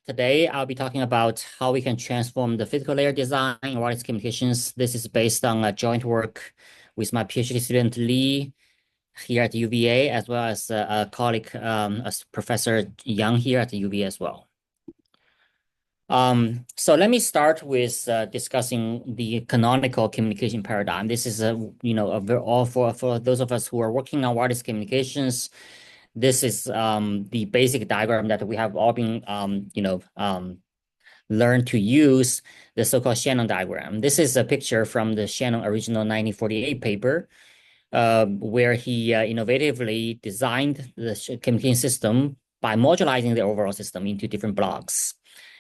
Today, I'll be talking about how we can transform the physical layer design in wireless communications. This is based on a joint work with my PhD student Lee here at UVA, as well as a colleague, as Professor Yang here at the UVA as well. So let me start with discussing the canonical communication paradigm. This is for those of us who are working on wireless communications. This is the basic diagram that we have all been learned to use, the so-called Shannon diagram. This is a picture from the Shannon original 1948 paper, where he innovatively designed the communication system by modularizing the overall system into different blocks.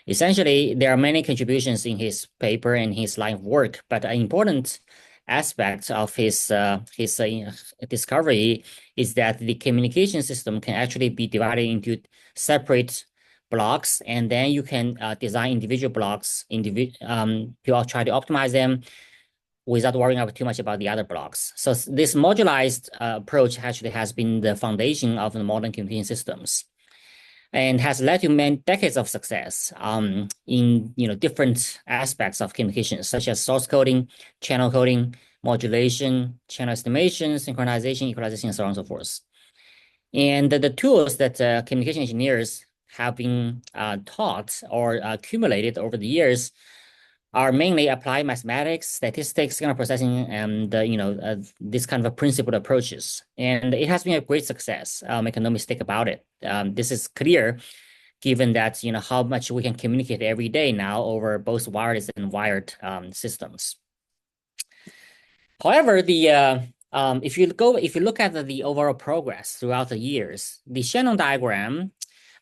Essentially, there are many contributions in his paper and his line of work, but an important aspect of his discovery is that the communication system can actually be divided into separate blocks, and then you can design individual blocks to try to optimize them without worrying too much about the other blocks. So this modularized approach actually has been the foundation of the modern communication systems, and has led to many decades of success in different aspects of communications, such as source coding, channel coding, modulation, channel estimation, synchronization, equalization, and so on and so forth. And the tools that communication engineers have been taught or accumulated over the years are mainly applied mathematics, statistics, signal processing, and this kind of principled approaches. And it has been a great success. Make no mistake about it. This is clear, given that how much we can communicate every day now over both wireless and wired systems. However, if you look at the overall progress throughout the years, the Shannon diagram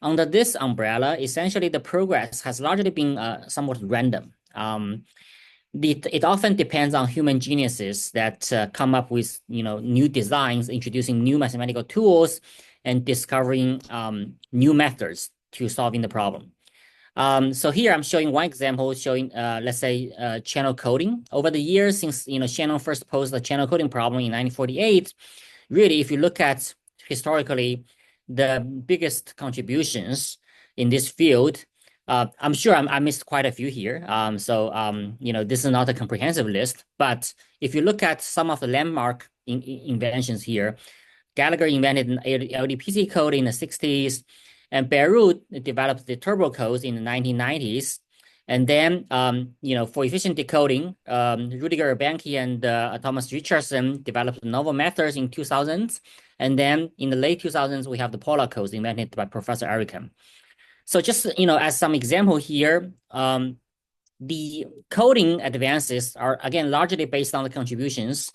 under this umbrella, essentially the progress has largely been somewhat random. It often depends on human geniuses that come up with new designs, introducing new mathematical tools, and discovering new methods to solving the problem. So here I'm showing one example showing, let's say, channel coding. Over the years, since Shannon first posed the channel coding problem in 1948, really, if you look at historically, the biggest contributions in this field, I'm sure I missed quite a few here. This is not a comprehensive list, but if you look at some of the landmark inventions here, Gallagher invented an LDPC code in the 60s, and Beirut developed the turbo codes in the 1990s. And then, for efficient decoding, Rudiger Banke and Thomas Richardson developed novel methods in 2000s. And then in the late 2000s, we have the Polar codes invented by Professor Erican. So just, as some example here, the coding advances are, again, largely based on the contributions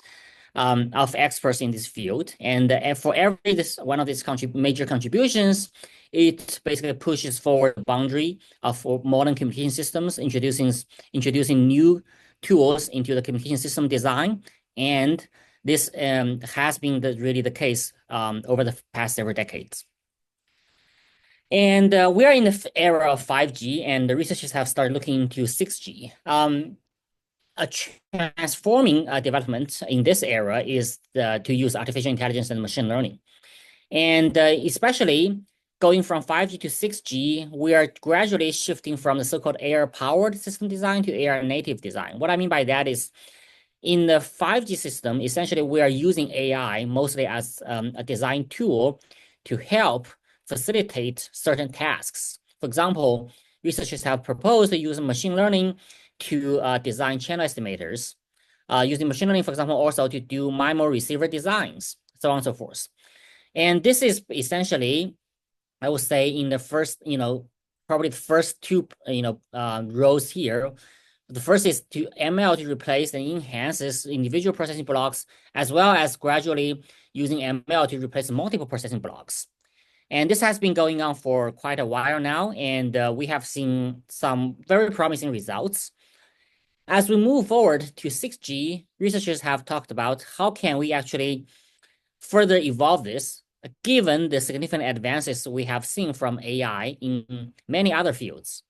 of experts in this field. And for every one of these major contributions, it basically pushes forward the boundary of modern communication systems, introducing new tools into the communication system design. And this has been really the case over the past several decades. And we are in the era of 5G, and the researchers have started looking into 6G. A transforming development in this era is to use artificial intelligence and machine learning. And especially going from 5G to 6G, we are gradually shifting from the so-called AI-powered system design to AI-native design. What I mean by that is, in the 5G system, essentially, we are using AI mostly as a design tool to help facilitate certain tasks. For example, researchers have proposed to use machine learning to design channel estimators, using machine learning, for example, also to do MIMO receiver designs, so on and so forth. And this is essentially, I would say, in the first, probably the first two, rows here. The first is to ML to replace and enhance this individual processing blocks, as well as gradually using ML to replace multiple processing blocks. And this has been going on for quite a while now, and we have seen some very promising results. As we move forward to 6G, researchers have talked about how can we actually further evolve this, given the significant advances we have seen from AI in many other fields.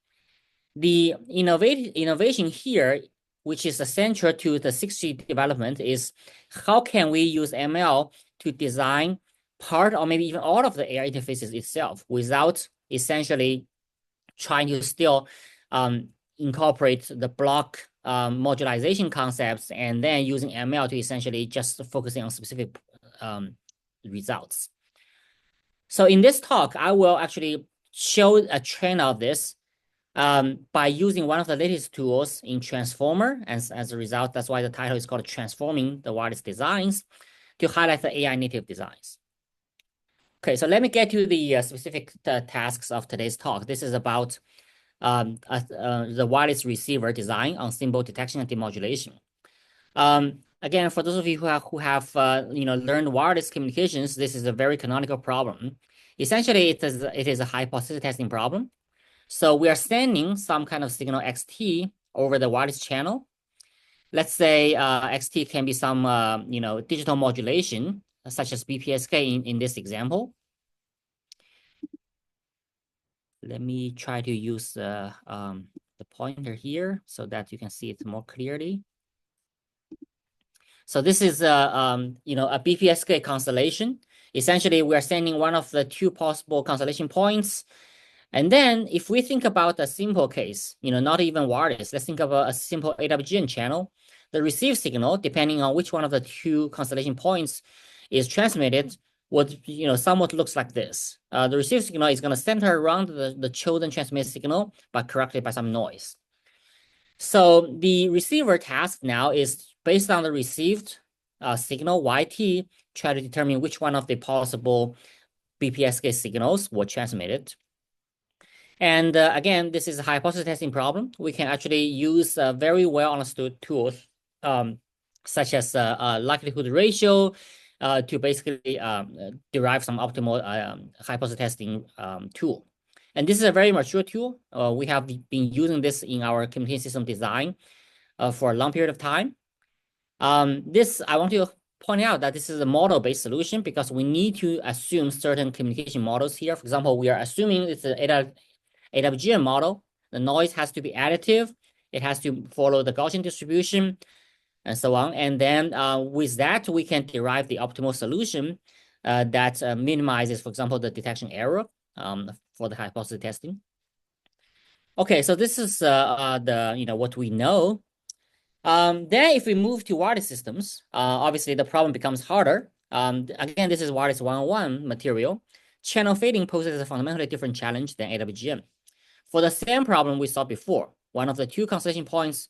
The innovation here, which is essential to the 6G development, is how can we use ML to design part or maybe even all of the AI interfaces itself without essentially trying to still incorporate the block modularization concepts and then using ML to essentially just focusing on specific results. So in this talk, I will actually show a trend of this by using one of the latest tools in Transformer. As a result, that's why the title is called Transforming the Wireless Designs, to highlight the AI native designs. Okay, so let me get to the specific tasks of today's talk. This is about the wireless receiver design on symbol detection and demodulation. Again, for those of you who have learned wireless communications, this is a very canonical problem. Essentially, it is a hypothesis testing problem. So we are sending some kind of signal XT over the wireless channel. Let's say XT can be some digital modulation, such as BPSK in this example. Let me try to use the pointer here so that you can see it more clearly. So this is a BPSK constellation. Essentially, we are sending one of the two possible constellation points. And then if we think about a simple case, not even wireless, let's think about a simple AWGN channel. The received signal, depending on which one of the two constellation points is transmitted, would somewhat looks like this. The received signal is going to center around the chosen transmitted signal, but corrected by some noise. So the receiver task now is based on the received signal YT, try to determine which one of the possible BPSK signals were transmitted. And again, this is a hypothesis testing problem. We can actually use very well understood tools, such as likelihood ratio, to basically derive some optimal hypothesis testing tool. And this is a very mature tool. We have been using this in our communication system design for a long period of time. I want to point out that this is a model-based solution because we need to assume certain communication models here. For example, we are assuming it's an AWGN model. The noise has to be additive. It has to follow the Gaussian distribution and so on. And then with that, we can derive the optimal solution that minimizes, for example, the detection error for the hypothesis testing. Okay, so this is what we know. Then if we move to wireless systems, obviously the problem becomes harder. Again, this is wireless 101 material. Channel fading poses a fundamentally different challenge than AWGN. For the same problem we saw before, one of the two constellation points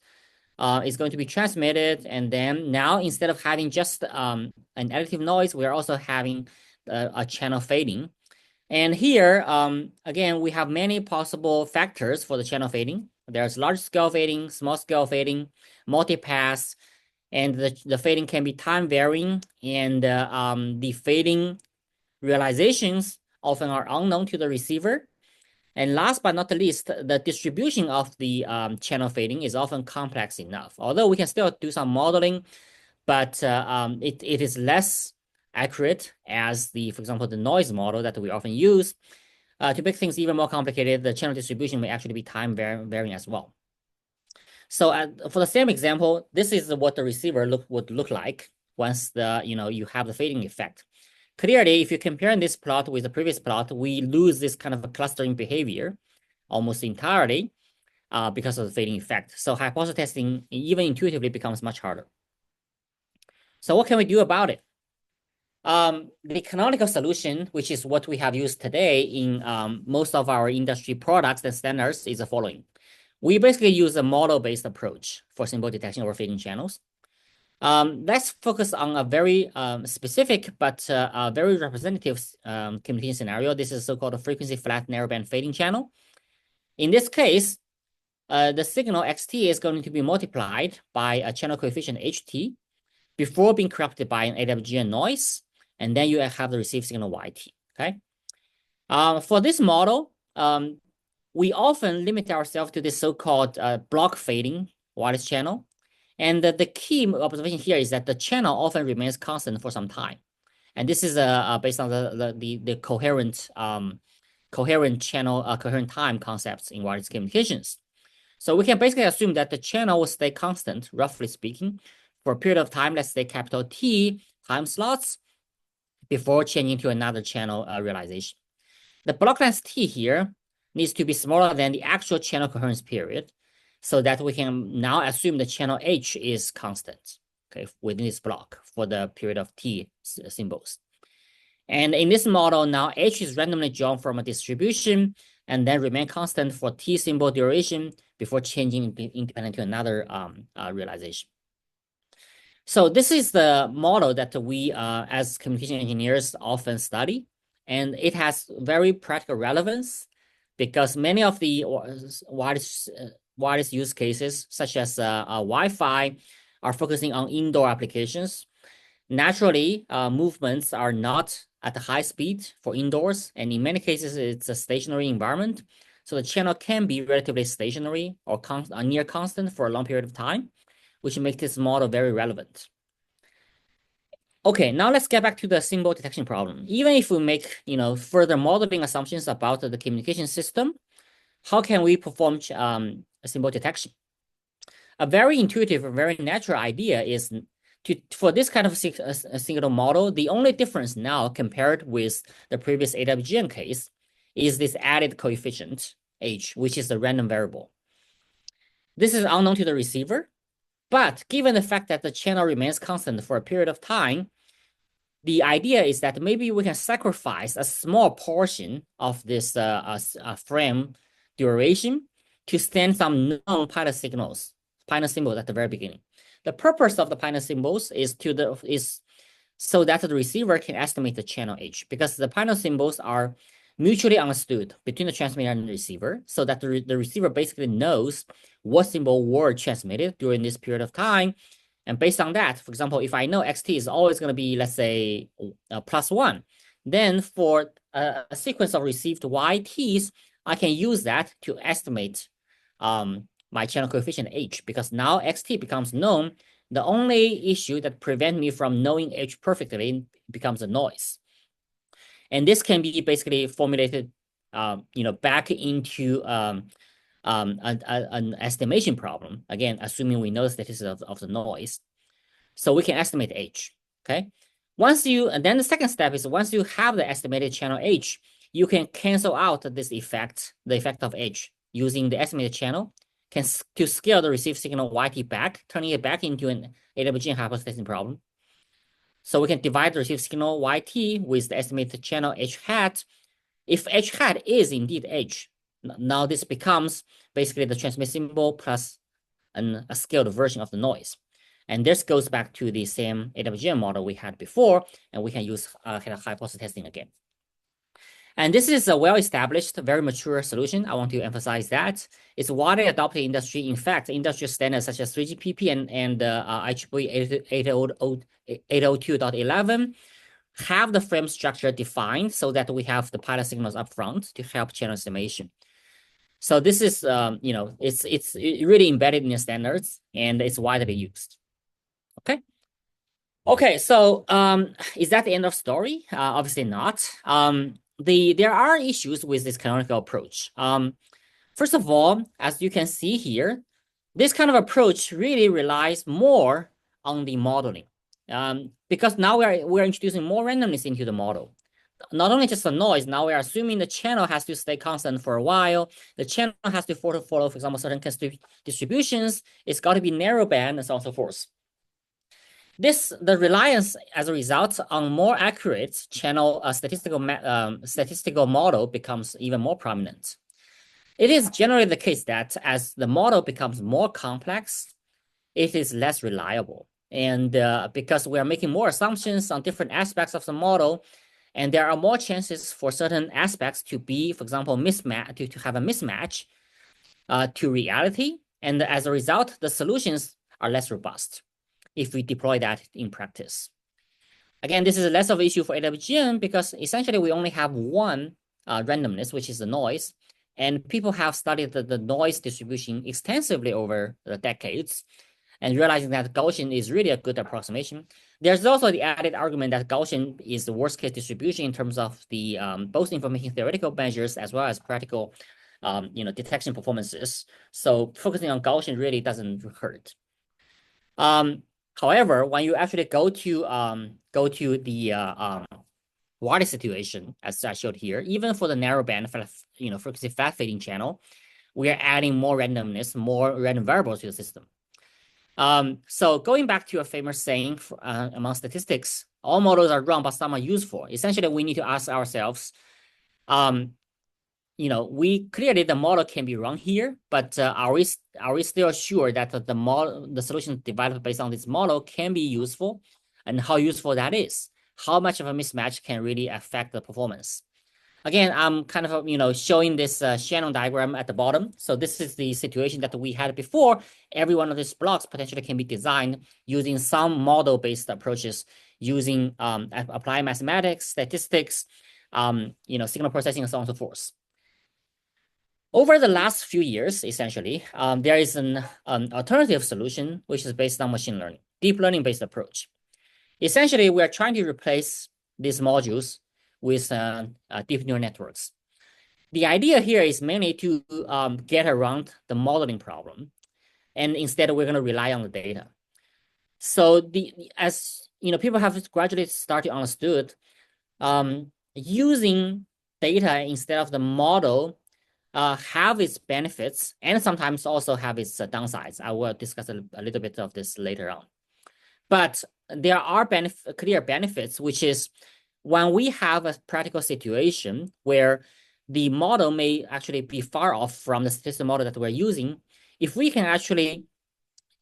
is going to be transmitted, and then now instead of having just an additive noise, we are also having a channel fading. And here, again, we have many possible factors for the channel fading. There's large scale fading, small scale fading, multipass, and the fading can be time varying, and the fading realizations often are unknown to the receiver. And last but not the least, the distribution of the channel fading is often complex enough. Although we can still do some modeling, but it is less accurate as for example, the noise model that we often use. To make things even more complicated, the channel distribution may actually be time varying as well. So for the same example, this is what the receiver would look like once you have the fading effect. Clearly, if you compare this plot with the previous plot, we lose this kind of a clustering behavior almost entirely because of the fading effect. So hypothesis testing even intuitively becomes much harder. So what can we do about it? The canonical solution, which is what we have used today in most of our industry products and standards, is the following. We basically use a model-based approach for symbol detection over fading channels. Let's focus on a very specific but very representative communication scenario. This is so-called a frequency flat narrowband fading channel. In this case, the signal XT is going to be multiplied by a channel coefficient HT before being corrupted by an AWGN noise, and then you have the received signal YT, okay? For this model, we often limit ourselves to this so-called block fading wireless channel. And the key observation here is that the channel often remains constant for some time. And this is based on the coherent channel, coherent time concepts in wireless communications. So we can basically assume that the channel will stay constant, roughly speaking, for a period of time, let's say capital T time slots, before changing to another channel realization. The block length T here needs to be smaller than the actual channel coherence period, so that we can now assume the channel H is constant, okay, within this block for the period of T symbols. And in this model, now H is randomly drawn from a distribution and then remain constant for T symbol duration before changing independent to another realization. So this is the model that we, as communication engineers, often study, and it has very practical relevance because many of the wireless use cases, such as Wi-Fi, are focusing on indoor applications. Naturally, movements are not at the high speed for indoors, and in many cases, it's a stationary environment. So the channel can be relatively stationary or near constant for a long period of time, which makes this model very relevant. Okay, now let's get back to the symbol detection problem. Even if we make, further modeling assumptions about the communication system, how can we perform a symbol detection? A very intuitive, very natural idea is for this kind of a single model, the only difference now compared with the previous AWGN case is this added coefficient H, which is the random variable. This is unknown to the receiver, but given the fact that the channel remains constant for a period of time, the idea is that maybe we can sacrifice a small portion of this frame duration to send some non-pilot signals, pilot symbols at the very beginning. The purpose of the pilot symbols is so that the receiver can estimate the channel H, because the pilot symbols are mutually understood between the transmitter and the receiver, so that the receiver basically knows what symbol were transmitted during this period of time. And based on that, for example, if I know xt is always going to be, let's say, +1, then for a sequence of received yt's, I can use that to estimate my channel coefficient h, because now xt becomes known. The only issue that prevents me from knowing h perfectly becomes a noise. And this can be basically formulated, back into an estimation problem. Again, assuming we know the statistics of the noise. So we can estimate H, okay? And then the second step is once you have the estimated channel H, you can cancel out this effect, the effect of H, using the estimated channel to scale the received signal YT back, turning it back into an AWGN hypothesizing problem. So we can divide the received signal YT with the estimated channel H hat. If H hat is indeed H, now this becomes basically the transmit symbol plus a scaled version of the noise. And this goes back to the same AWGN model we had before, and we can use hypothesis testing again. And this is a well-established, very mature solution. I want to emphasize that. It's widely adopted in industry. In fact, industry standards such as 3GPP and IEEE 802.11 have the frame structure defined so that we have the pilot signals up front to help channel estimation. So this is, it's really embedded in the standards, and it's widely used. Okay. Okay, so is that the end of story? Obviously not. There are issues with this canonical approach. First of all, as you can see here, this kind of approach really relies more on the modeling, because now we're introducing more randomness into the model. Not only just the noise, now we're assuming the channel has to stay constant for a while. The channel has to follow, for example, certain distributions. It's got to be narrowband and so on and so forth. The reliance as a result on more accurate channel statistical model becomes even more prominent. It is generally the case that as the model becomes more complex, it is less reliable. And because we are making more assumptions on different aspects of the model, and there are more chances for certain aspects to be, for example, to have a mismatch to reality. And as a result, the solutions are less robust if we deploy that in practice. Again, this is less of an issue for AWGN because essentially we only have one randomness, which is the noise. And people have studied the noise distribution extensively over the decades and realizing that Gaussian is really a good approximation. There's also the added argument that Gaussian is the worst case distribution in terms of the both information theoretical measures as well as practical detection performances. So focusing on Gaussian really doesn't hurt. However, when you actually go to the wireless situation, as I showed here, even for the narrowband, frequency fast fading channel, we are adding more randomness, more random variables to the system. So going back to a famous saying among statistics, all models are wrong, but some are useful. Essentially, we need to ask ourselves, we clearly the model can be wrong here, but are we still sure that the solution developed based on this model can be useful, and how useful that is? How much of a mismatch can really affect the performance? Again, I'm kind of showing this Shannon diagram at the bottom. So this is the situation that we had before. Every one of these blocks potentially can be designed using some model-based approaches, using applied mathematics, statistics, signal processing, and so on and so forth. Over the last few years, essentially, there is an alternative solution, which is based on machine learning, deep learning-based approach. Essentially, we are trying to replace these modules with deep neural networks. The idea here is mainly to get around the modeling problem, and instead we're going to rely on the data. So as people have gradually started understood, using data instead of the model have its benefits and sometimes also have its downsides. I will discuss a little bit of this later on. But there are clear benefits, which is when we have a practical situation where the model may actually be far off from the statistical model that we're using, if we can actually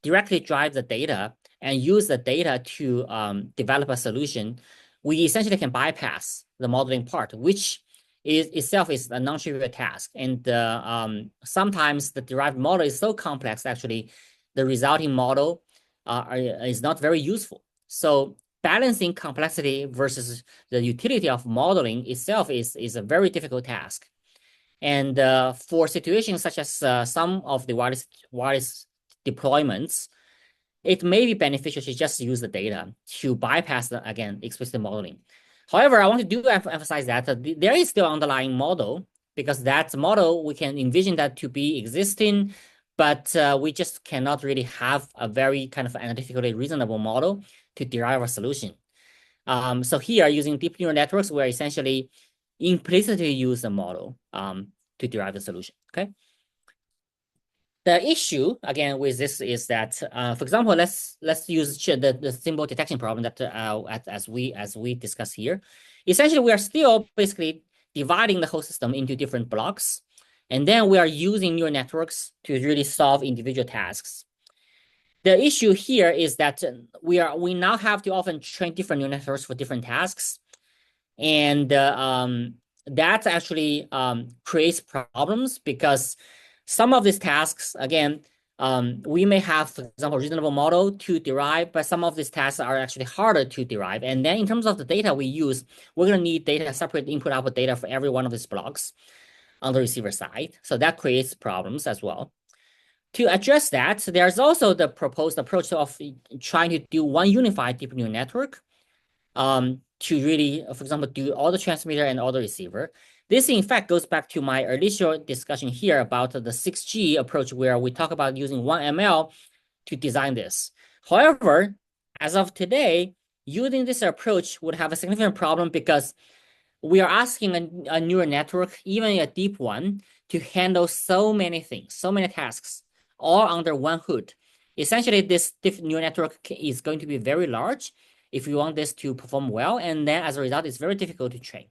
directly drive the data and use the data to develop a solution, we essentially can bypass the modeling part, which itself is a non-trivial task. And sometimes the derived model is so complex, actually, the resulting model is not very useful. So balancing complexity versus the utility of modeling itself is a very difficult task. And for situations such as some of the wireless deployments, it may be beneficial to just use the data to bypass again, explicit modeling. However, I want to emphasize that there is still underlying model, because that model, we can envision that to be existing, but we just cannot really have a very kind of analytically reasonable model to derive a solution. So here, using deep neural networks, we're essentially implicitly use a model to derive the solution, okay? The issue, again, with this is that, for example, let's use the symbol detection problem that as we discuss here. Essentially, we are still basically dividing the whole system into different blocks, and then we are using neural networks to really solve individual tasks. The issue here is that we now have to often train different neural networks for different tasks, and that actually creates problems, because some of these tasks, again, we may have, for example, a reasonable model to derive, but some of these tasks are actually harder to derive. And then in terms of the data we use, we're going to need separate input-output data for every one of these blocks on the receiver side. So that creates problems as well. To address that, there's also the proposed approach of trying to do one unified deep neural network to really, for example, do all the transmitter and all the receiver. This, in fact, goes back to my initial discussion here about the 6G approach, where we talk about using 1 ML to design this. However, as of today, using this approach would have a significant problem, because we are asking a neural network, even a deep one, to handle so many things, so many tasks, all under one hood. Essentially, this deep neural network is going to be very large if you want this to perform well, and then as a result, it's very difficult to train.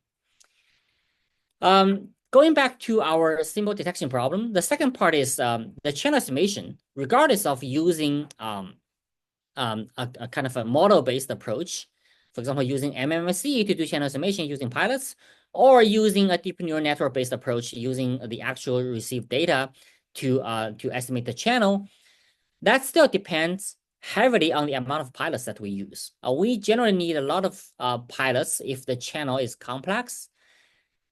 Going back to our symbol detection problem, the second part is the channel estimation, regardless of using a kind of a model-based approach. For example, using MMSE to do channel estimation using pilots, or using a deep neural network-based approach using the actual received data to estimate the channel. That still depends heavily on the amount of pilots that we use. We generally need a lot of pilots if the channel is complex.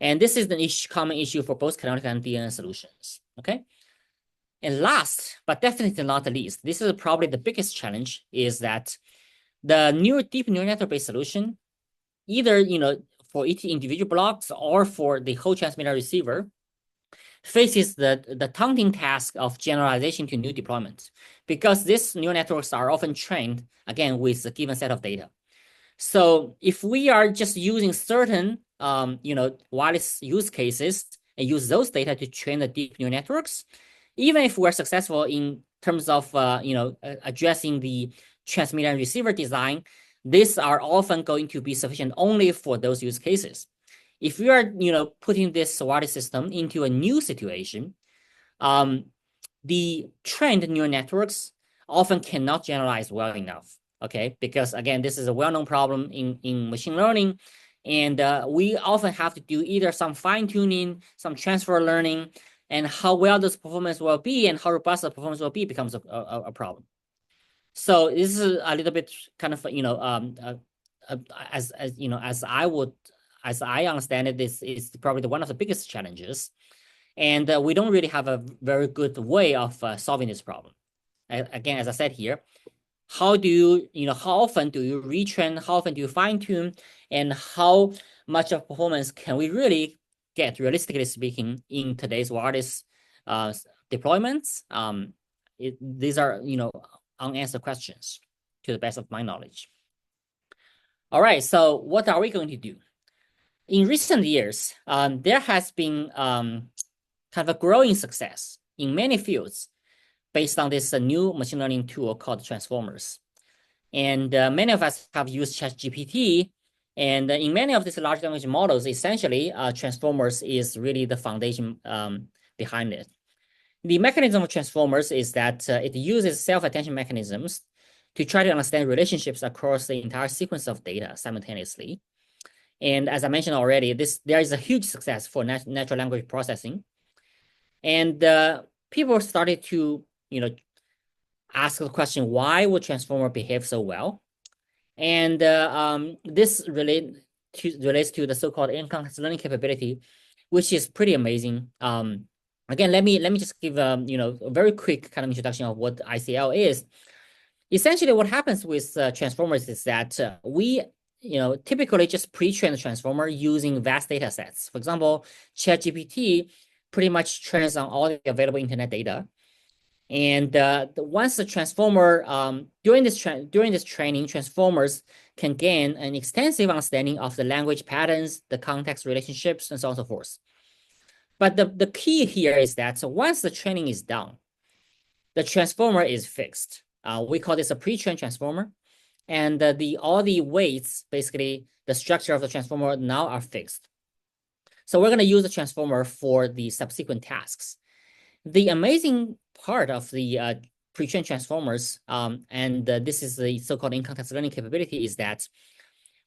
And this is the common issue for both canonical and DNN solutions, okay? And last, but definitely not the least, this is probably the biggest challenge, is that the deep neural network-based solution, either for each individual blocks or for the whole transmitter receiver, faces the daunting task of generalization to new deployments, because these neural networks are often trained, again, with a given set of data. So if we are just using certain, wireless use cases and use those data to train the deep neural networks, even if we're successful in terms of, addressing the transmitter and receiver design, these are often going to be sufficient only for those use cases. If we are, putting this wireless system into a new situation, the trained neural networks often cannot generalize well enough. Okay, because again, this is a well-known problem in machine learning, and we often have to do either some fine-tuning, some transfer learning, and how well this performance will be and how robust the performance will be becomes a problem. So this is a little bit kind of, as as I understand it, this is probably one of the biggest challenges. And we don't really have a very good way of solving this problem. Again, as I said here, how often do you retrain? How often do you fine tune? And how much of performance can we really get, realistically speaking, in today's wireless deployments? These are, unanswered questions to the best of my knowledge. All right, so what are we going to do? In recent years, there has been kind of a growing success in many fields based on this new machine learning tool called transformers. And many of us have used ChatGPT. And in many of these large language models, essentially, transformers is really the foundation behind it. The mechanism of transformers is that it uses self-attention mechanisms to try to understand relationships across the entire sequence of data simultaneously. And as I mentioned already, there is a huge success for natural language processing. And people started to, ask the question, why would transformer behave so well? And this relates to the so-called in-context learning capability, which is pretty amazing. Again, let me just give a very quick kind of introduction of what ICL is. Essentially, what happens with transformers is that we typically just pre-train the transformer using vast data sets. For example, ChatGPT pretty much trains on all the available internet data. And once the transformer, during this training, transformers can gain an extensive understanding of the language patterns, the context relationships, and so on and so forth. But the key here is that once the training is done, the transformer is fixed. We call this a pre-trained transformer. And all the weights, basically the structure of the transformer now are fixed. So we're going to use the transformer for the subsequent tasks. The amazing part of the pre-trained transformers, and this is the so-called in-context learning capability, is that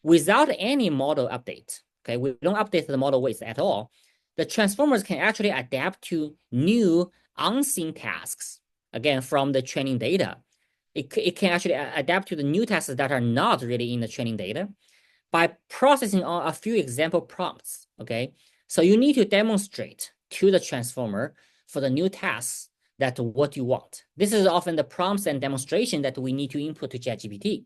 without any model update, okay, we don't update the model weights at all, the transformers can actually adapt to new unseen tasks, again, from the training data. It can actually adapt to the new tasks that are not really in the training data by processing a few example prompts, okay? So you need to demonstrate to the transformer for the new tasks that what you want. This is often the prompts and demonstration that we need to input to ChatGPT.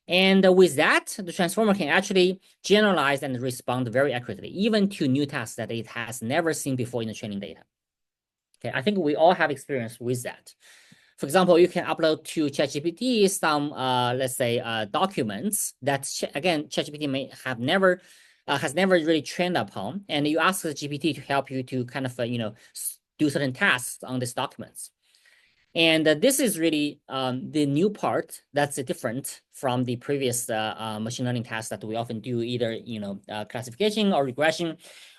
And with that, the transformer can actually generalize and respond very accurately, even to new tasks that it has never seen before in the training data. Okay, I think we all have experience with that. For example, you can upload to ChatGPT some, let's say, documents that, again, ChatGPT may have never, has never really trained upon, and you ask the GPT to help you to kind of, do certain tasks on these documents. And this is really the new part that's different from the previous machine learning tasks that we often do, either classification or regression.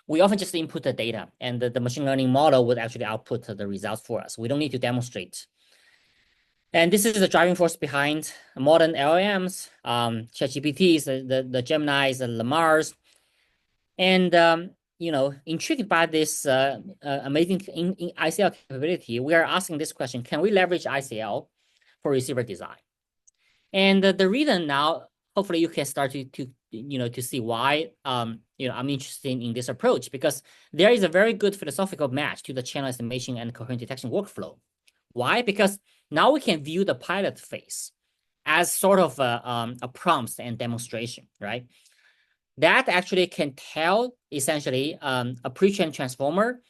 We often just input the data, and the machine learning model would actually output the results for us. We don't need to demonstrate. And this is the driving force behind modern LLMs, ChatGPTs, the Geminis, the Lamars. And intrigued by this amazing ICL capability, we are asking this question: can we leverage ICL for receiver design? And the reason now, hopefully, you can start to see why I'm interested in this approach, because there is a very good philosophical match to the channel estimation and coherent detection workflow. Why? Because now we can view the pilot phase as sort of a prompt and demonstration, right? That actually can tell essentially a pre-trained transformer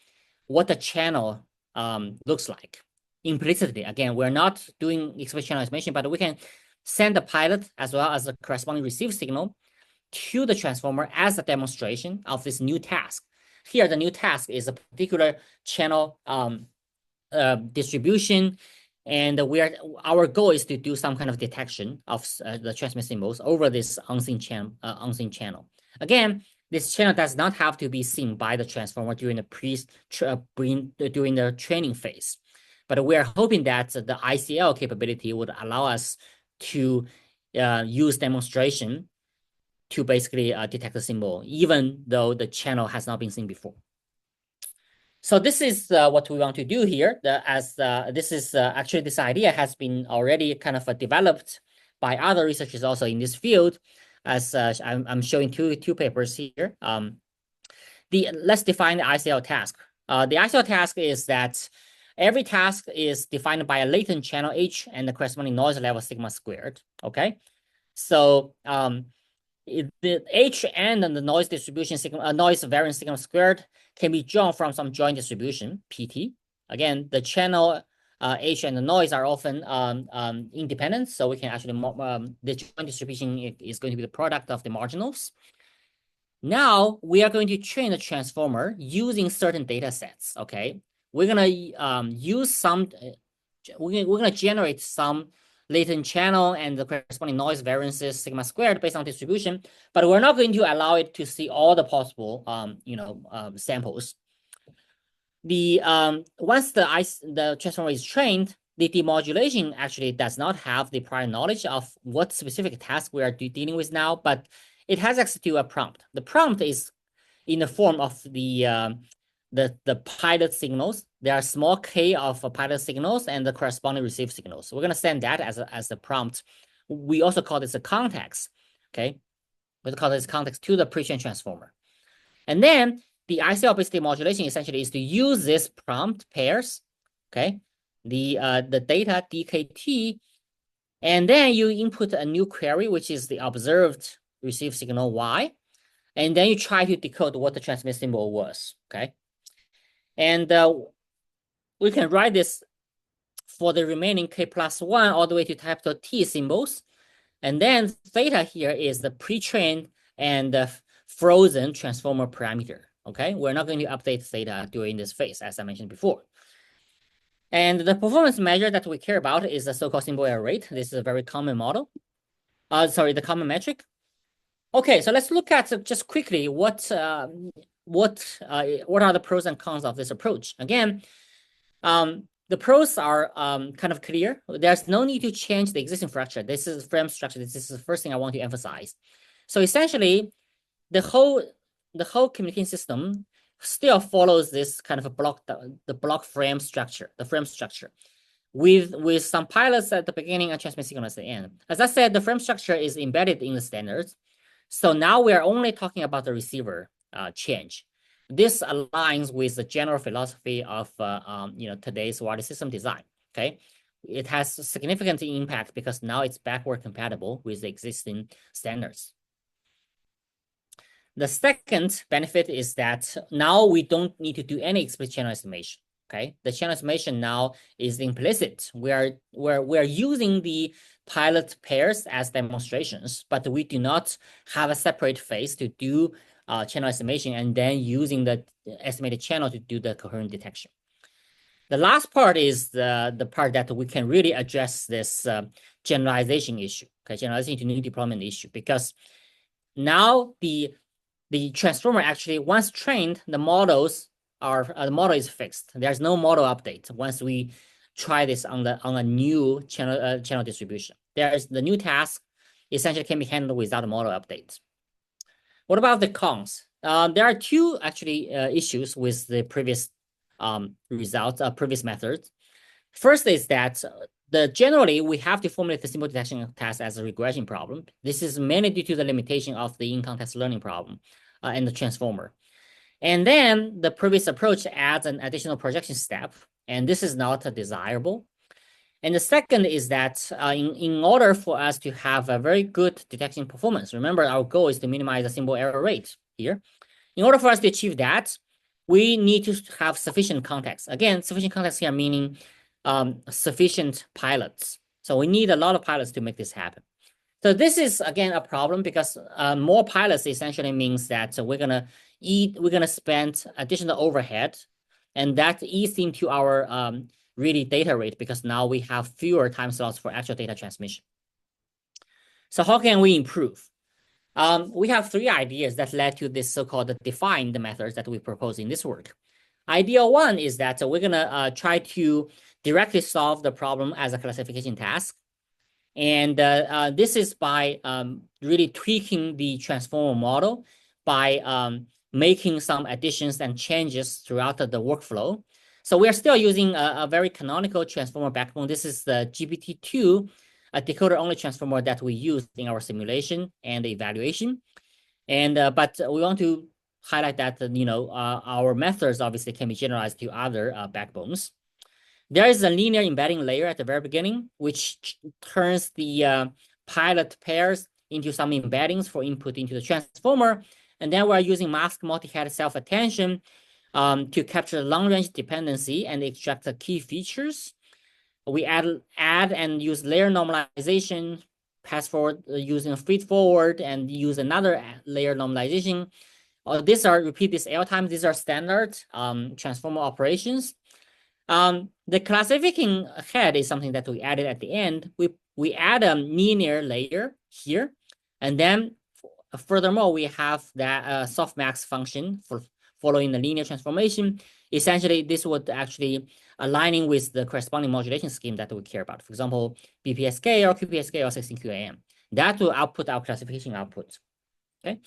what the channel looks like implicitly. Again, we're not doing explicit channel estimation, but we can send the pilot as well as the corresponding receive signal to the transformer as a demonstration of this new task. Here, the new task is a particular channel distribution, and our goal is to do some kind of detection of the transmit symbols over this unseen channel. Again, this channel does not have to be seen by the transformer during the training phase, but we are hoping that the ICL capability would allow us to use demonstration to basically detect the symbol, even though the channel has not been seen before. So this is what we want to do here. Actually, this idea has been already kind of developed by other researchers also in this field. As I'm showing two papers here. Let's define the ICL task. The ICL task is that every task is defined by a latent channel H and the corresponding noise level sigma squared. Okay, so the H and the noise distribution sigma, noise variance sigma squared can be drawn from some joint distribution PT. Again, the channel H and the noise are often independent, so we can actually the joint distribution is going to be the product of the marginals. Now we are going to train the transformer using certain data sets. Okay, we're gonna use some. We're gonna generate some latent channel and the corresponding noise variances sigma squared based on distribution, but we're not going to allow it to see all the possible samples. Once the transformer is trained, the demodulation actually does not have the prior knowledge of what specific task we are dealing with now, but it has access to a prompt. The prompt is in the form of the pilot signals. There are small k of pilot signals and the corresponding receive signals. So we're going to send that as the prompt. We also call this a context. Okay, we call this context to the pre-trained transformer. And then the ICL-based demodulation essentially is to use this prompt pairs. Okay, the data dkt, and then you input a new query, which is the observed receive signal y, and then you try to decode what the transmit symbol was. Okay. And we can write this for the remaining k+1 all the way to capital T symbols. And then theta here is the pre-trained and the frozen transformer parameter. Okay, we're not going to update theta during this phase, as I mentioned before. And the performance measure that we care about is the so-called symbol error rate. This is a very common model. The common metric. Okay, so let's look at just quickly what are the pros and cons of this approach. Again, the pros are kind of clear. There's no need to change the existing structure. This is frame structure. This is the first thing I want to emphasize. So essentially, the whole communication system still follows this kind of the block frame structure, the frame structure, with some pilots at the beginning and transmit signals at the end. As I said, the frame structure is embedded in the standards. So now we are only talking about the receiver change. This aligns with the general philosophy of today's wireless system design. Okay, it has significant impact because now it's backward compatible with the existing standards. The second benefit is that now we don't need to do any explicit channel estimation. Okay, the channel estimation now is implicit. We're using the pilot pairs as demonstrations, but we do not have a separate phase to do channel estimation and then using the estimated channel to do the coherent detection. The last part is the part that we can really address this generalization issue, okay, generalization to new deployment issue, because now the transformer actually, once trained, the model is fixed. There's no model update once we try this on a new channel distribution. There's the new task essentially can be handled without a model update. What about the cons? There are two actually issues with the previous results, previous methods. First is that generally we have to formulate the symbol detection task as a regression problem. This is mainly due to the limitation of the in-context learning problem and the transformer. And then the previous approach adds an additional projection step, and this is not desirable. And the second is that in order for us to have a very good detection performance, remember our goal is to minimize the symbol error rate here. In order for us to achieve that, we need to have sufficient context. Again, sufficient context here meaning sufficient pilots. So we need a lot of pilots to make this happen. So this is again a problem because more pilots essentially means that we're gonna spend additional overhead, and that eats into our really data rate because now we have fewer time slots for actual data transmission. So how can we improve? We have three ideas that led to this so-called defined methods that we propose in this work. Idea one is that we're gonna try to directly solve the problem as a classification task. And this is by really tweaking the transformer model by making some additions and changes throughout the workflow. So we are still using a very canonical transformer backbone. This is the GPT-2, a decoder-only transformer that we use in our simulation and evaluation. And but we want to highlight that our methods obviously can be generalized to other backbones. There is a linear embedding layer at the very beginning, which turns the pilot pairs into some embeddings for input into the transformer. And then we're using mask multi-head self-attention to capture long-range dependency and extract the key features. We add and use layer normalization, pass forward using a feed forward, and use another layer normalization. Repeat this L times. These are standard transformer operations. The classification head is something that we added at the end. We add a linear layer here, and then furthermore, we have that softmax function for following the linear transformation. Essentially, this would actually aligning with the corresponding modulation scheme that we care about. For example, BPSK or QPSK or 16QAM. That will output our classification output. Okay.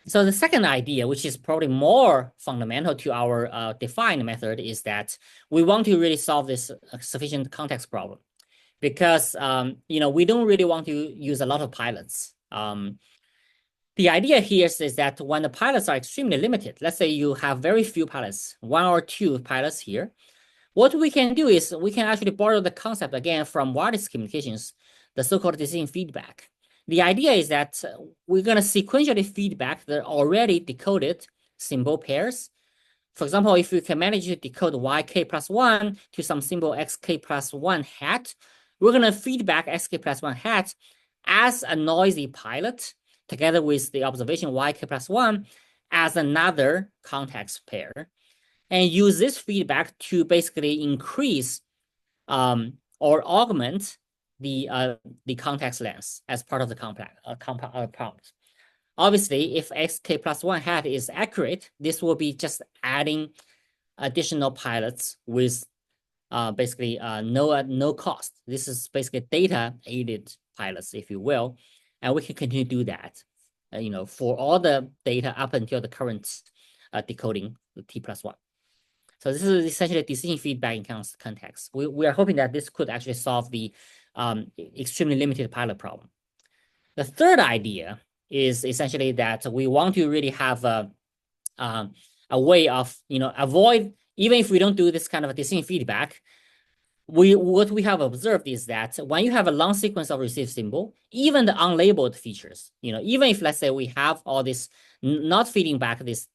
So the second idea, which is probably more fundamental to our defined method, is that we want to really solve this sufficient context problem, because we don't really want to use a lot of pilots. The idea here is that when the pilots are extremely limited, let's say you have very few pilots, 1 or 2 pilots here, what we can do is we can actually borrow the concept again from wireless communications, the so-called decision feedback. The idea is that we're going to sequentially feedback the already decoded symbol pairs. For example, if we can manage to decode yk plus 1 to some symbol xk plus 1 hat, we're going to feedback xk plus 1 hat as a noisy pilot together with the observation yk plus 1 as another context pair, and use this feedback to basically increase or augment the context length as part of the prompt. Obviously, if xk plus 1 hat is accurate, this will be just adding additional pilots with basically no cost. This is basically data aided pilots, if you will, and we can continue to do that, for all the data up until the current decoding T plus 1. So this is essentially decision feedback in context. We are hoping that this could actually solve the extremely limited pilot problem. The third idea is essentially that we want to really have a way of avoid, even if we don't do this kind of a decision feedback, what we have observed is that when you have a long sequence of received symbol, even the unlabeled features, even if let's say we have all this not feeding back this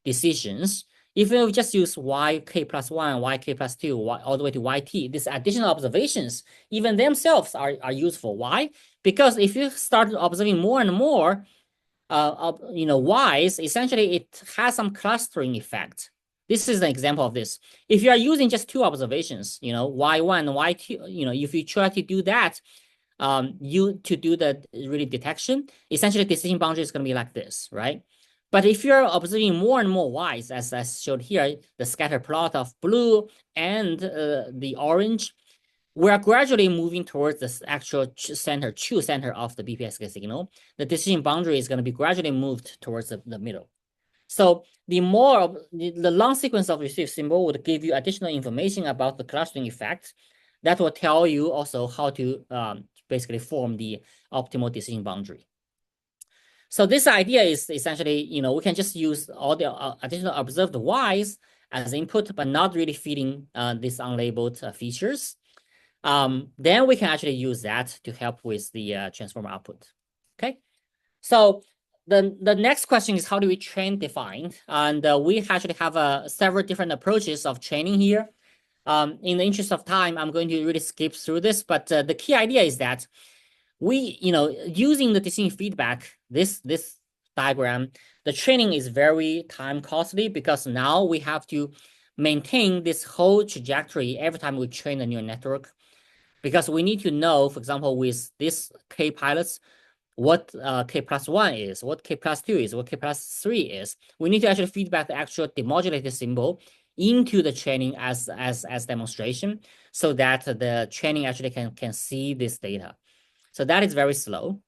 decisions, if we just use yk plus 1, yk plus 2, all the way to yt, these additional observations, even themselves are useful. Why? Because if you start observing more and more y's, essentially it has some clustering effect. This is an example of this. If you are using just 2 observations, y1 and y2, if you try to do that, to do the really detection, essentially decision boundary is going to be like this, right? But if you're observing more and more y's, as I showed here, the scatter plot of blue and the orange, we are gradually moving towards this actual true center of the BPSK signal. The decision boundary is going to be gradually moved towards the middle. So the long sequence of received symbol would give you additional information about the clustering effect that will tell you also how to basically form the optimal decision boundary. So this idea is essentially, we can just use all the additional observed y's as input, but not really feeding these unlabeled features. Then we can actually use that to help with the transformer output. Okay, so the next question is, how do we train defined? And we actually have several different approaches of training here. In the interest of time, I'm going to really skip through this, but the key idea is that using the decision feedback, this diagram, the training is very time costly because now we have to maintain this whole trajectory every time we train a neural network. Because we need to know, for example, with this K pilots, what K+1 is, what K+2 is, what K+3 is. We need to actually feedback the actual demodulated symbol into the training as demonstration so that the training actually can see this data. So that is very slow.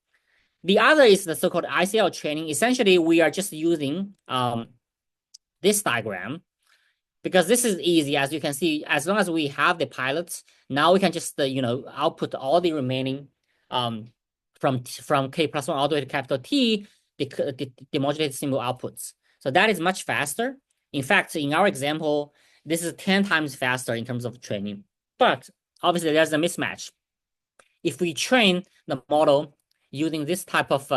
The other is the so-called ICL training. Essentially, we are just using this diagram because this is easy. As you can see, as long as we have the pilots, now we can just output all the remaining from K+1 all the way to capital T, the modulated symbol outputs. So that is much faster. In fact, in our example, this is 10 times faster in terms of training. But obviously, there's a mismatch. If we train the model using this type of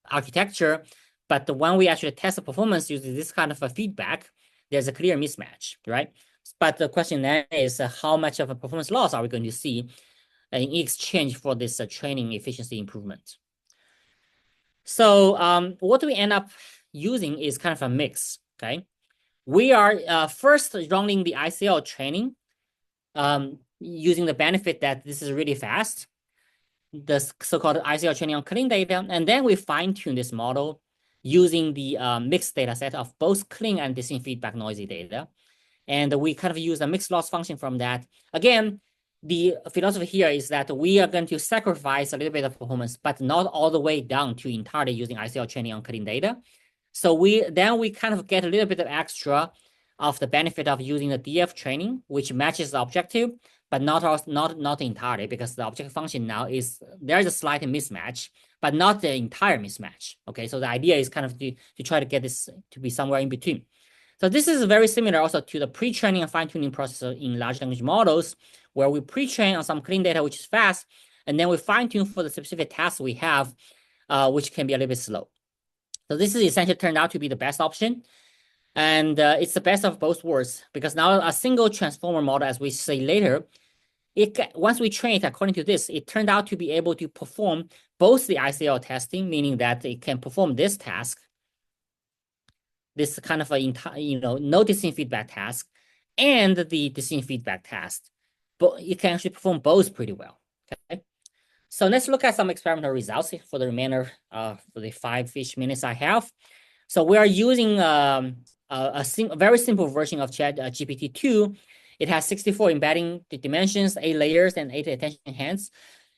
architecture, but when we actually test the performance using this kind of a feedback, there's a clear mismatch, right? But the question then is how much of a performance loss are we going to see in exchange for this training efficiency improvement? So what we end up using is kind of a mix, okay? We are first running the ICL training using the benefit that this is really fast, the so-called ICL training on clean data, and then we fine-tune this model using the mixed data set of both clean and distinct feedback noisy data. And we kind of use a mixed loss function from that. Again, the philosophy here is that we are going to sacrifice a little bit of performance, but not all the way down to entirely using ICL training on clean data. So we kind of get a little bit of extra of the benefit of using the DF training, which matches the objective, but not entirely, because the objective function now there's a slight mismatch, but not the entire mismatch. Okay, so the idea is kind of to try to get this to be somewhere in between. So this is very similar also to the pre-training and fine-tuning process in large language models, where we pre-train on some clean data, which is fast, and then we fine-tune for the specific tasks we have, which can be a little bit slow. So this is essentially turned out to be the best option. And it's the best of both worlds, because now a single transformer model, as we say later, once we train it according to this, it turned out to be able to perform both the ICL testing, meaning that it can perform this task, this kind of no decision feedback task, and the decision feedback task. But it can actually perform both pretty well. Okay. So let's look at some experimental results for the remainder for the 5-ish minutes I have. So we are using a very simple version of GPT-2. It has 64 embedding dimensions, 8 layers, and 8 attention hands.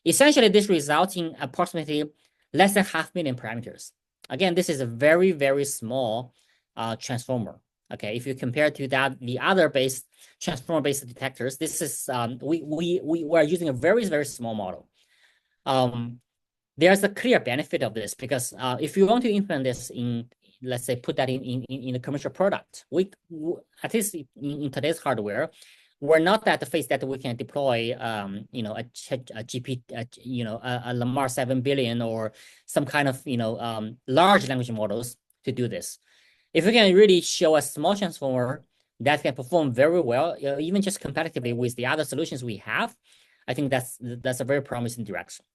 Essentially, this results in approximately less than 500,000 parameters. Again, this is a very, very small transformer. Okay, if you compare to the other transformer-based detectors, this is we are using a very, very small model. There's a clear benefit of this because if you want to implement this in, let's say, put that in a commercial product, we at least in today's hardware, we're not at the phase that we can deploy, a Lamar 7 billion or some kind of, large language models to do this. If we can really show a small transformer that can perform very well, even just competitively with the other solutions we have, I think that's a very promising direction.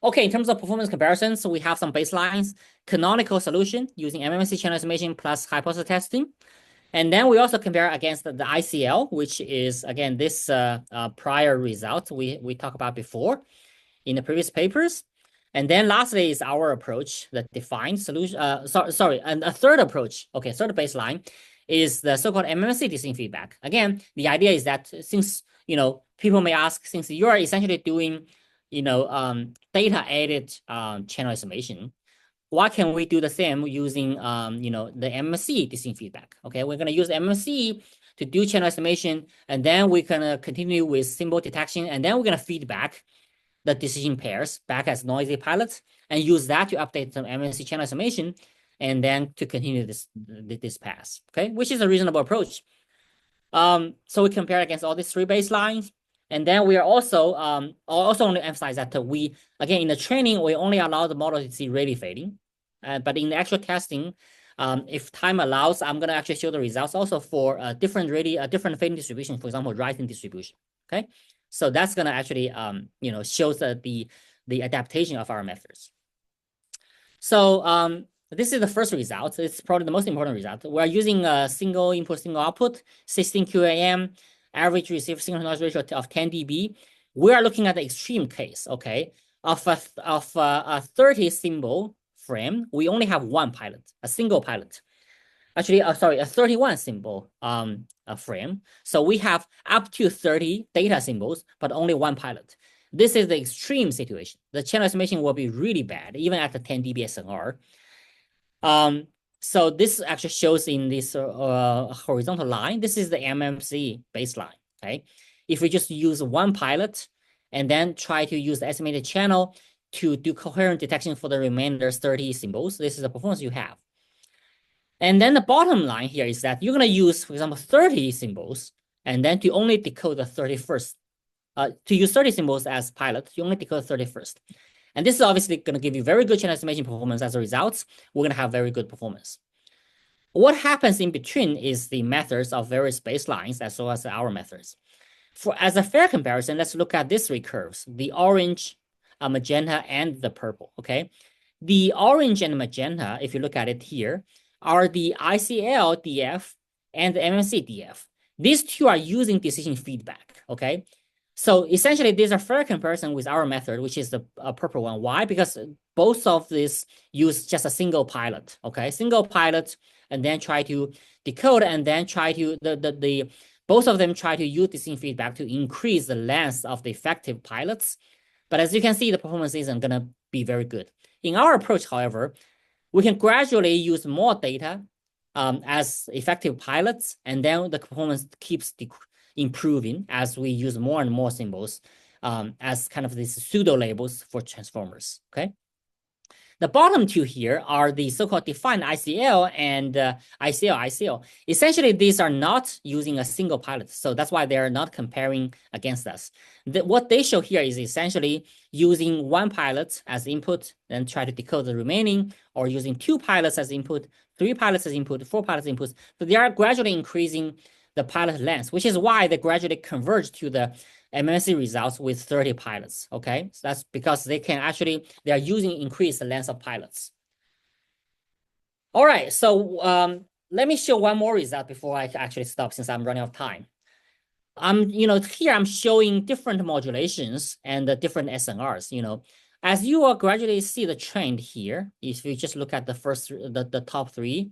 Okay, in terms of performance comparisons, so we have some baselines, canonical solution using MMC channel estimation plus hypothesis testing. And then we also compare against the ICL, which is, again, this prior result we talked about before in the previous papers. And then lastly is our approach, the defined solution. And a third approach, okay, third baseline is the so-called MMC decision feedback. Again, the idea is that since, people may ask, since you are essentially doing, data-added channel estimation, why can we do the same using, the MMC decision feedback? Okay, we're going to use MMC to do channel estimation, and then we can continue with symbol detection, and then we're going to feedback the decision pairs back as noisy pilots and use that to update some MMC channel estimation and then to continue this path, okay, which is a reasonable approach. So we compare against all these 3 baselines. And then we are also want to emphasize that again, in the training, we only allow the model to see rarely fading. But in the actual testing, If time allows, I'm going to actually show the results also for different fading distribution, for example, rising distribution. Okay, so that's going to actually shows the adaptation of our methods. So this is the first result. It's probably the most important result. We're using a single input, single output, 16 QAM, average receive signal noise ratio of 10 dB. We are looking at the extreme case, okay? Of a 30 symbol frame, we only have one pilot, a single pilot. Actually, sorry, a 31 symbol a frame. So we have up to 30 data symbols, but only one pilot. This is the extreme situation. The channel estimation will be really bad, even at the 10 dB SNR. So this actually shows in this horizontal line. This is the MMC baseline, okay? If we just use one pilot and then try to use the estimated channel to do coherent detection for the remainder 30 symbols, this is the performance you have. And then the bottom line here is that you're going to use, for example, 30 symbols, and then to only decode the 31st. To use 30 symbols as pilot, you only decode the 31st. And this is obviously going to give you very good channel estimation performance. As a result, we're going to have very good performance. What happens in between is the methods of various baselines as well as our methods. As a fair comparison, let's look at these three curves, the orange, magenta, and the purple, okay? The orange and magenta, if you look at it here, are the ICL DF and the MMC DF. These two are using decision feedback, okay? So essentially, these are fair comparison with our method, which is the purple one. Why? Because both of these use just a single pilot, okay? Single pilot, and then try to decode, and then try to, both of them try to use decision feedback to increase the length of the effective pilots. But as you can see, the performance isn't going to be very good. In our approach, however, we can gradually use more data as effective pilots, and then the performance keeps improving as we use more and more symbols as kind of these pseudo labels for transformers, okay? The bottom two here are the so-called defined ICL and ICL. Essentially, these are not using a single pilot, so that's why they're not comparing against us. What they show here is essentially using one pilot as input, then try to decode the remaining, or using two pilots as input, three pilots as input, four pilots inputs. So they are gradually increasing the pilot length, which is why they gradually converge to the MMC results with 30 pilots, okay? So that's because they are using increased length of pilots. All right, so let me show one more result before I actually stop since I'm running out of time. Here I'm showing different modulations and the different SNRs, As you will gradually see the trend here, if you just look at the top three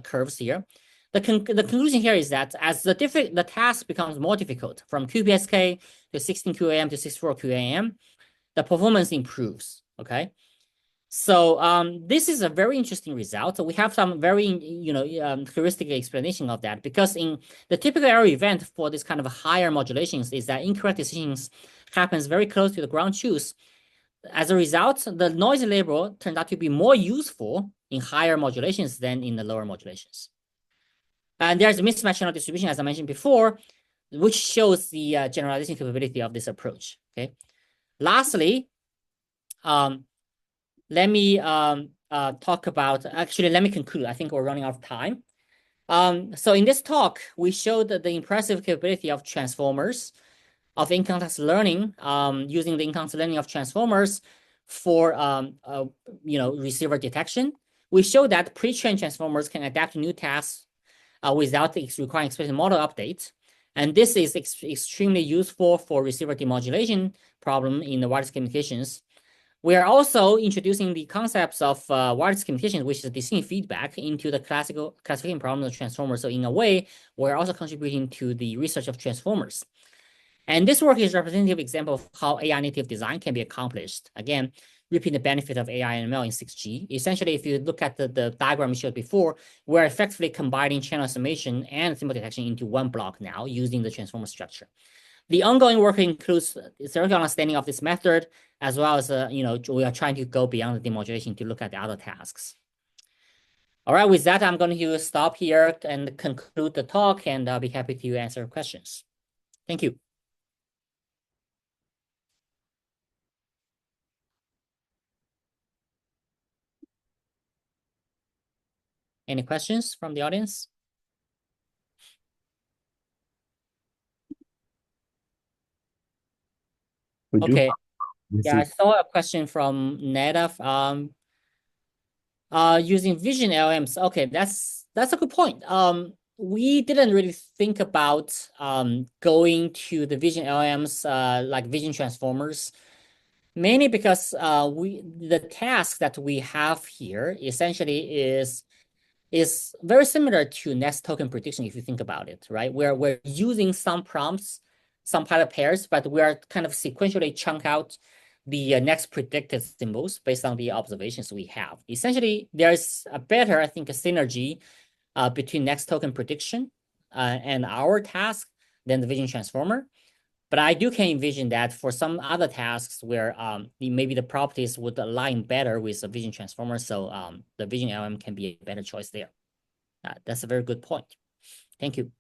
curves here, the conclusion here is that as the task becomes more difficult, from QPSK to 16 QAM to 64 QAM, the performance improves, okay? So this is a very interesting result. So we have some very, heuristic explanation of that, because in the typical error event for this kind of higher modulations is that incorrect decisions happens very close to the ground truth. As a result, the noise label turned out to be more useful in higher modulations than in the lower modulations. And there's a mismatch channel distribution, as I mentioned before, which shows the generalization capability of this approach, okay? Lastly, let me talk about, actually, let me conclude. I think we're running out of time. So in this talk, we showed the impressive capability of transformers, of in-context learning, using the in-context learning of transformers for receiver detection. We showed that pre-trained transformers can adapt to new tasks without requiring explicit model updates. And this is extremely useful for receiver demodulation problem in the wireless communications. We are also introducing the concepts of wireless communications, which is decision feedback, into the classical classification problem of transformers. So in a way, we're also contributing to the research of transformers. And this work is a representative example of how AI native design can be accomplished. Again, reaping the benefit of AI and ML in 6G. Essentially, if you look at the diagram we showed before, we're effectively combining channel estimation and symbol detection into one block now using the transformer structure. The ongoing work includes theoretical understanding of this method, as well as, we are trying to go beyond the demodulation to look at the other tasks. All right, with that, I'm going to stop here and conclude the talk, and I'll be happy to answer questions. Thank you. Any questions from the audience? Okay. Yeah, I saw a question from Nadav. Using vision LMs. Okay, that's a good point. We didn't really think about going to the vision LMs like vision transformers, mainly because the task that we have here essentially is very similar to next token prediction if you think about it, right? We're using some prompts, some pilot pairs, but we are kind of sequentially chunk out the next predicted symbols based on the observations we have. Essentially, there's a better, I think, a synergy between next token prediction and our task than the vision transformer. But I do can envision that for some other tasks where maybe the properties would align better with the vision transformer, so the vision LM can be a better choice there. That's a very good point. Thank you.